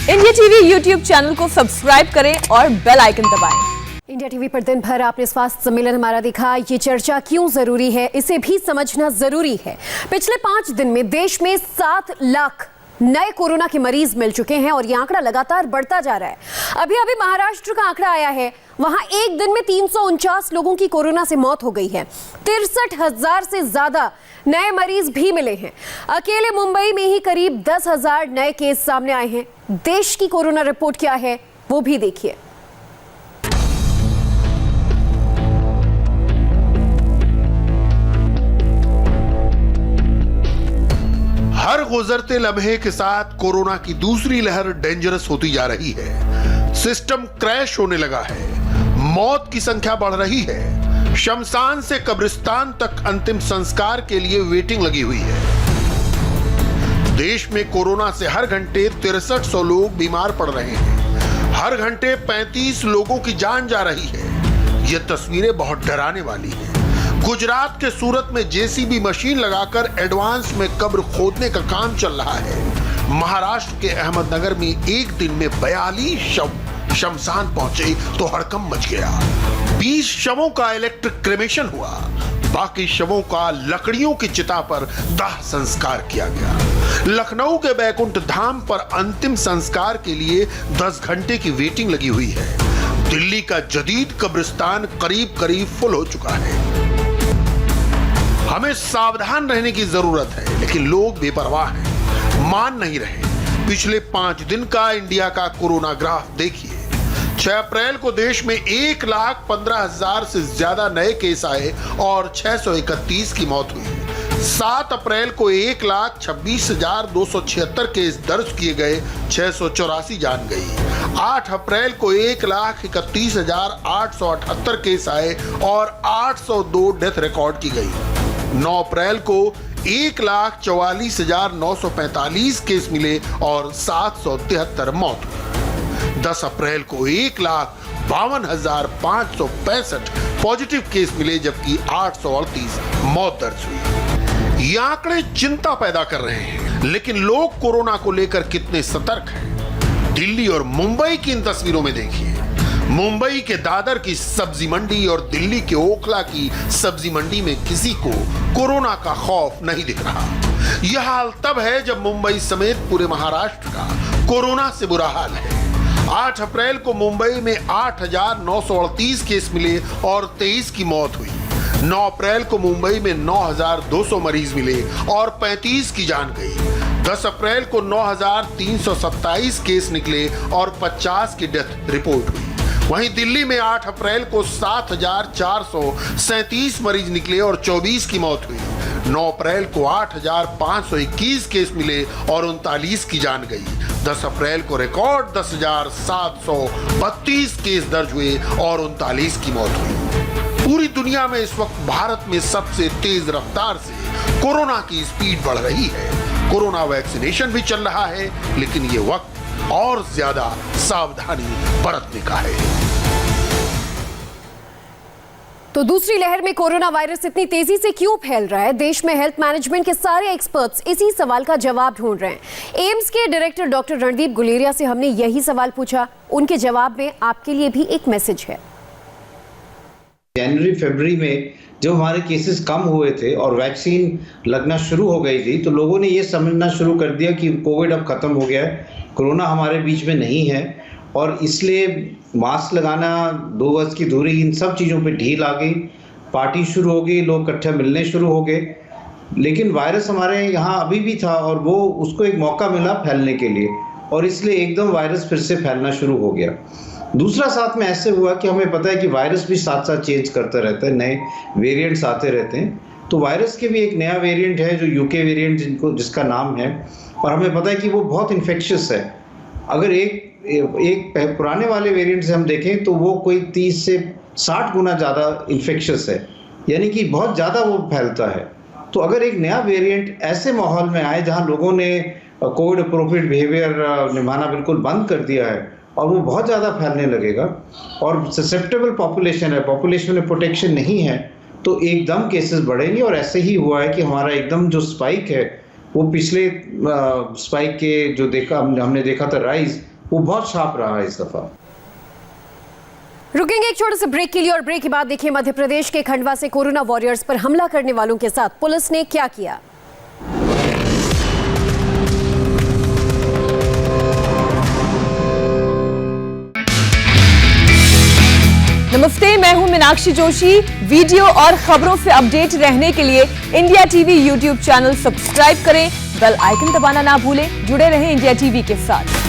India TV YouTube channel को subscribe करें और बेल आइकन दबाएं। इंडिया टीवी पर दिन भर आपने स्वास्थ्य सम्मेलन हमारा देखा। ये चर्चा क्यों जरूरी है, इसे भी समझना जरूरी है। पिछले 5 दिन में देश में 7 लाख नए कोरोना के मरीज मिल चुके हैं और ये आंकड़ा लगातार बढ़ता जा रहा है। अभी अभी महाराष्ट्र का आंकड़ा आया है, वहां एक दिन में 349 लोगों की कोरोना से मौत हो गई है। 63,000 से ज्यादा नए मरीज भी मिले हैं। अकेले मुंबई में ही करीब 10,000 नए केस सामने आए हैं। देश की कोरोना रिपोर्ट क्या है वो भी देखिए। हर गुजरते लम्हे के साथ कोरोना की दूसरी लहर डेंजरस होती जा रही है। सिस्टम क्रैश होने लगा है, मौत की संख्या बढ़ रही है, शमशान से कब्रिस्तान तक अंतिम संस्कार के लिए वेटिंग लगी हुई है। देश में कोरोना से हर घंटे 6300 लोग बीमार पड़ रहे हैं। हर घंटे 35 लोगों की जान जा रही है। ये तस्वीरें बहुत डराने वाली हैं। गुजरात के सूरत में जेसीबी मशीन लगाकर एडवांस में कब्र खोदने का काम चल रहा है। महाराष्ट्र के अहमदनगर में एक दिन में 42 शव शमशान पहुंचे तो हड़कंप मच गया। 20 शवों का इलेक्ट्रिक क्रेमेशन हुआ, बाकी शवों का लकड़ियों की चिता पर दाह संस्कार किया गया। लखनऊ के बैकुंठ धाम पर अंतिम संस्कार के लिए 10 घंटे की वेटिंग लगी हुई है। दिल्ली का जदीद कब्रिस्तान करीब करीब फुल हो चुका है। हमें सावधान रहने की जरूरत है, लेकिन लोग बेपरवाह हैं, मान नहीं रहे। पिछले 5 दिन का इंडिया का कोरोना ग्राफ देखिए। 6 अप्रैल को देश में 1,15,000 से ज्यादा नए केस आए और 631 की मौत हुई। 7 अप्रैल को 1,26,276 केस दर्ज किए गए, 684 जान गई। 8 अप्रैल को 1,31,878 केस आए और 802 डेथ रिकॉर्ड की गई। 9 अप्रैल को 1,44,945 केस मिले और 773 मौत हुई। 10 अप्रैल को 1,52,565 पॉजिटिव केस मिले, जबकि 838 मौत दर्ज हुई। ये आंकड़े चिंता पैदा कर रहे हैं, लेकिन लोग कोरोना को लेकर कितने सतर्क हैं। दिल्ली और मुंबई की इन तस्वीरों में देखिए। मुंबई के दादर की सब्जी मंडी और दिल्ली के ओखला की सब्जी मंडी में किसी को कोरोना का खौफ नहीं दिख रहा। यह हाल तब है जब मुंबई समेत पूरे महाराष्ट्र का कोरोना से बुरा हाल है। 8 अप्रैल को मुंबई में 8,938 केस मिले और 23 की मौत हुई। 9 अप्रैल को मुंबई में 9,200 मरीज मिले और 35 की जान गई। 10 अप्रैल को 9,327 केस निकले और 50 की डेथ रिपोर्ट हुई। वहीं दिल्ली में 8 अप्रैल को 7,437 मरीज निकले और 24 की मौत हुई। 9 अप्रैल को 8,521 केस मिले और 39 की जान गई। 10 अप्रैल को रिकॉर्ड 10,732 केस दर्ज हुए और 39 की मौत हुई। पूरी दुनिया में इस वक्त भारत में सबसे तेज रफ्तार से कोरोना की स्पीड बढ़ रही है। कोरोना वैक्सीनेशन भी चल रहा है, लेकिन ये वक्त और ज्यादा सावधानी बरतने का है। तो दूसरी लहर में कोरोना वायरस इतनी तेजी से क्यों फैल रहा है? देश में हेल्थ मैनेजमेंट के सारे एक्सपर्ट्स इसी सवाल का जवाब ढूंढ रहे हैं। एम्स के डायरेक्टर डॉक्टर रणदीप गुलेरिया से हमने यही सवाल पूछा। उनके जवाब में आपके लिए भी एक मैसेज है। जनवरी फरवरी में जब हमारे केसेस कम हुए थे और वैक्सीन लगना शुरू हो गई थी, तो लोगों ने ये समझना शुरू कर दिया कि कोविड अब खत्म हो गया है, कोरोना हमारे बीच में नहीं है, और इसलिए मास्क लगाना, 2 गज की दूरी, इन सब चीज़ों पे ढील आ गई। पार्टी शुरू हो गई, लोग इकट्ठे मिलने शुरू हो गए। लेकिन वायरस हमारे यहाँ अभी भी था और वो उसको एक मौका मिला फैलने के लिए, और इसलिए एकदम वायरस फिर से फैलना शुरू हो गया। दूसरा साथ में ऐसे हुआ कि हमें पता है कि वायरस भी साथ साथ चेंज करता रहता है, नए वेरिएंट्स आते रहते हैं। तो वायरस के भी एक नया वेरिएंट है जो यूके वेरिएंट जिसका नाम है, और हमें पता है कि वो बहुत इन्फेक्शियस है। अगर एक पुराने वाले वेरिएंट से हम देखें तो वो कोई 30 से 60 गुना ज़्यादा इन्फेक्शियस है, यानी कि बहुत ज़्यादा वो फैलता है। तो अगर एक नया वेरिएंट ऐसे माहौल में आए जहाँ लोगों ने कोविड अप्रोप्रिएट बिहेवियर निभाना बिल्कुल बंद कर दिया है और वो बहुत ज़्यादा फैलने लगेगा, और ससेप्टेबल पॉपुलेशन है, पॉपुलेशन में प्रोटेक्शन नहीं है, तो एकदम केसेस बढ़ेंगे। और ऐसे ही हुआ है कि हमारा एकदम जो स्पाइक है वो पिछले स्पाइक के जो हमने देखा था राइज, वो बहुत शार्प रहा इस दफा। रुकेंगे एक छोटे से ब्रेक के लिए और ब्रेक के बाद देखिए मध्य प्रदेश के खंडवा से कोरोना वॉरियर्स पर हमला करने वालों के साथ पुलिस ने क्या किया। नमस्ते, मैं हूं मीनाक्षी जोशी। वीडियो और खबरों से अपडेट रहने के लिए India TV YouTube channel subscribe करें, बेल आइकन दबाना ना भूलें। जुड़े रहें इंडिया टीवी के साथ।